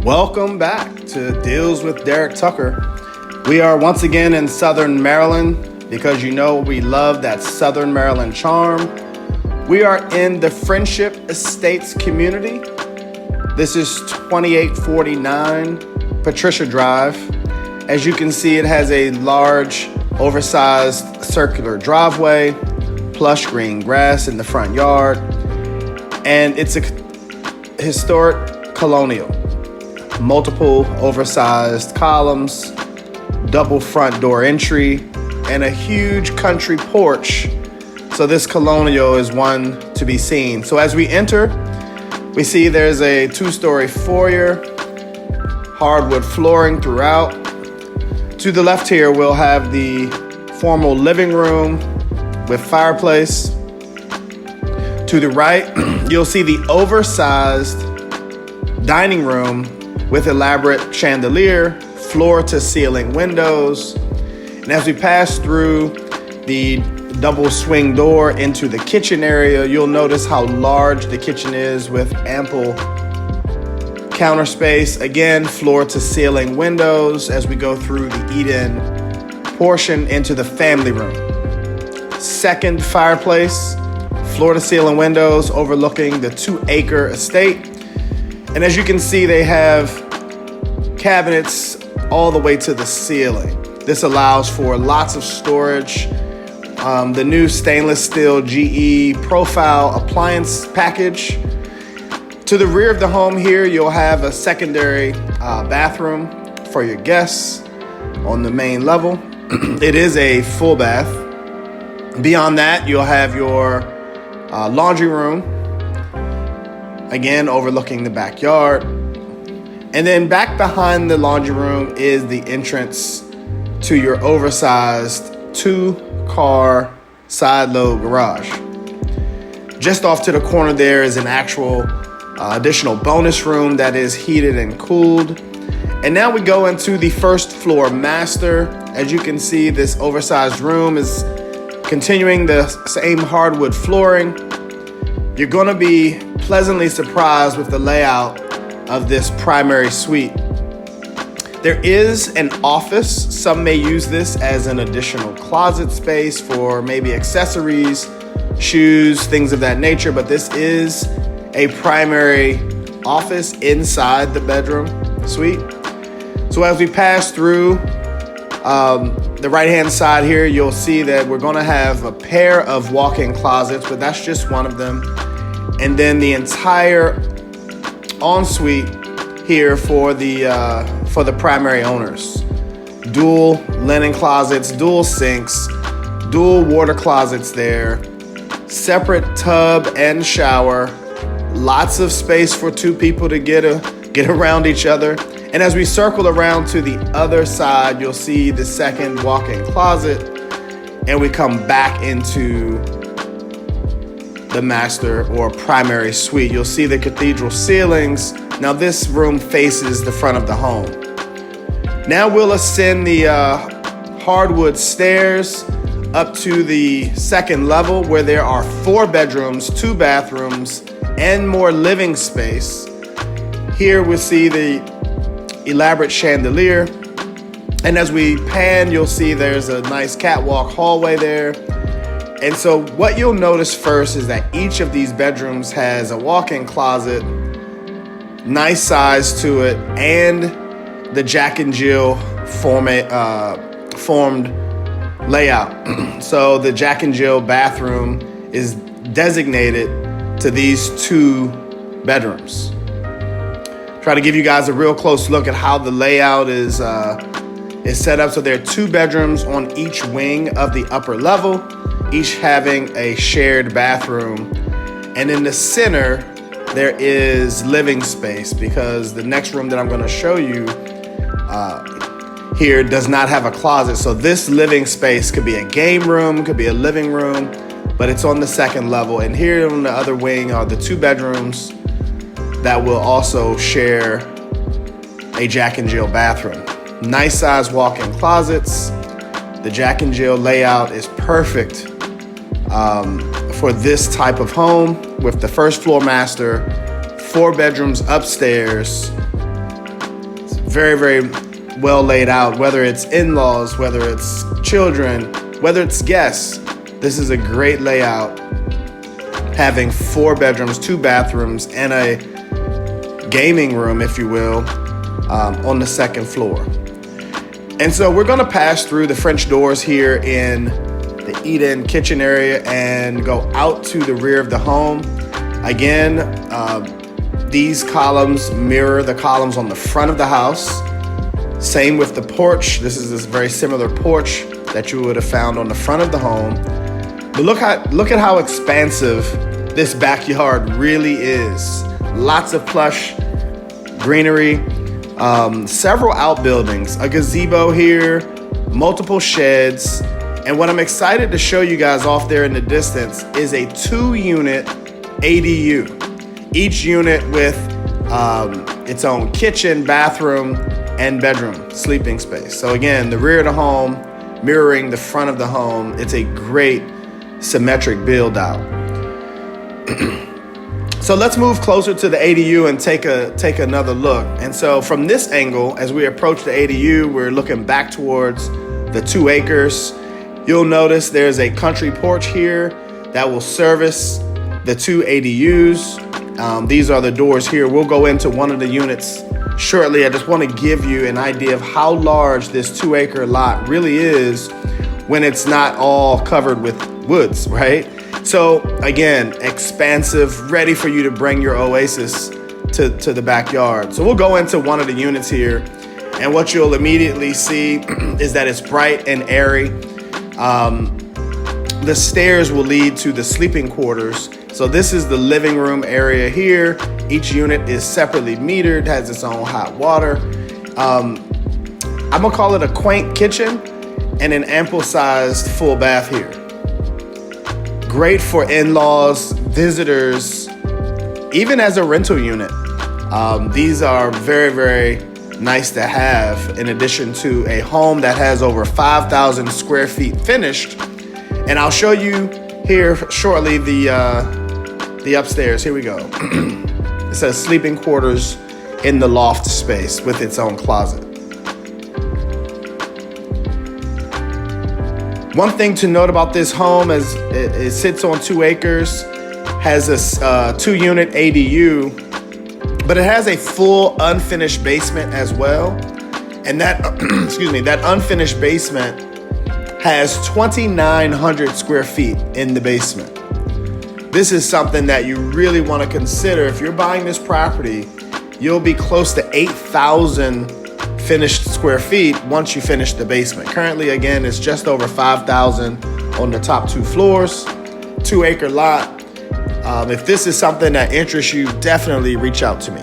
Welcome back to Deals with Derek Tucker. We are once again in Southern Maryland because you know we love that Southern Maryland charm. We are in the Friendship Estates community. This is 2849 Patricia Drive. As you can see, it has a large, oversized circular driveway, plush green grass in the front yard, and it's a historic colonial. Multiple oversized columns, double front door entry, and a huge country porch. So this colonial is one to be seen. So as we enter, we see there's a 2-story foyer, hardwood flooring throughout. To the left here, we'll have the formal living room with fireplace. To the right, you'll see the oversized dining room with elaborate chandelier, floor-to-ceiling windows. And as we pass through the double swing door into the kitchen area, you'll notice how large the kitchen is with ample counter space. Again, floor-to-ceiling windows as we go through the eat-in portion into the family room. Second fireplace, floor-to-ceiling windows overlooking the 2-acre estate. And as you can see, they have cabinets all the way to the ceiling. This allows for lots of storage. The new stainless steel GE profile appliance package. To the rear of the home here, you'll have a secondary bathroom for your guests on the main level. It is a full bath. Beyond that, you'll have your laundry room, again overlooking the backyard. And then back behind the laundry room is the entrance to your oversized 2-car side load garage. Just off to the corner there is an actual additional bonus room that is heated and cooled. And now we go into the first floor master. As you can see, this oversized room is continuing the same hardwood flooring. You're going to be pleasantly surprised with the layout of this primary suite. There is an office. Some may use this as an additional closet space for maybe accessories, shoes, things of that nature, but this is a primary office inside the bedroom suite. So as we pass through the right-hand side here, you'll see that we're going to have a pair of walk-in closets, but that's just one of them. And then the entire ensuite here for the primary owners. Dual linen closets, dual sinks, dual water closets there, separate tub and shower, lots of space for 2 people to get around each other. And as we circle around to the other side, you'll see the second walk-in closet, and we come back into the master or primary suite. You'll see the cathedral ceilings. Now this room faces the front of the home. Now we'll ascend the hardwood stairs up to the second level where there are 4 bedrooms, 2 bathrooms, and more living space. Here we'll see the elaborate chandelier. And as we pan, you'll see there's a nice catwalk hallway there. And so what you'll notice first is that each of these bedrooms has a walk-in closet, nice size to it, and the Jack and Jill formed layout. So the Jack and Jill bathroom is designated to these 2 bedrooms. Try to give you guys a real close look at how the layout is set up. So there are 2 bedrooms on each wing of the upper level, each having a shared bathroom. And in the center, there is living space because the next room that I'm going to show you here does not have a closet. So this living space could be a game room, could be a living room, but it's on the second level. And here on the other wing are the 2 bedrooms that will also share a Jack and Jill bathroom. Nice size walk-in closets. The Jack and Jill layout is perfect for this type of home with the first floor master, 4 bedrooms upstairs, Very, very well laid out, whether it's in-laws, whether it's children, whether it's guests. This is a great layout, having 4 bedrooms, 2 bathrooms, and a gaming room, if you will, on the second floor. And so we're gonna pass through the French doors here in the eat-in kitchen area and go out to the rear of the home. Again, these columns mirror the columns on the front of the house. Same with the porch. This is this very similar porch that you would have found on the front of the home. But look at how expansive this backyard really is. Lots of plush greenery, several outbuildings, a gazebo here, multiple sheds. And what I'm excited to show you guys off there in the distance is a 2-unit ADU. Each unit with its own kitchen, bathroom, and bedroom sleeping space. So again, the rear of the home mirroring the front of the home. It's a great symmetric build out. So let's move closer to the ADU and take another look. And so from this angle, as we approach the ADU, we're looking back towards the 2 acres. You'll notice there's a country porch here that will service the 2 ADUs. These are the doors here. We'll go into one of the units shortly. I just want to give you an idea of how large this 2-acre lot really is when it's not all covered with woods, right? So again, expansive, ready for you to bring your oasis to the backyard. So we'll go into one of the units here, and what you'll immediately see is that it's bright and airy. The stairs will lead to the sleeping quarters. So this is the living room area here. Each unit is separately metered, has its own hot water. I'm gonna call it a quaint kitchen and an ample sized full bath here. Great for in-laws, visitors, even as a rental unit. These are very, very nice to have in addition to a home that has over 5,000 square feet finished. And I'll show you here shortly the upstairs. Here we go. It says sleeping quarters in the loft space with its own closet. One thing to note about this home is it sits on 2 acres, has a 2-unit ADU, but it has a full unfinished basement as well. And that, that unfinished basement has 2,900 square feet in the basement. This is something that you really want to consider. If you're buying this property, you'll be close to 8,000 finished square feet once you finish the basement. Currently, again, it's just over 5,000 on the top 2 floors, 2-acre lot. If this is something that interests you, definitely reach out to me.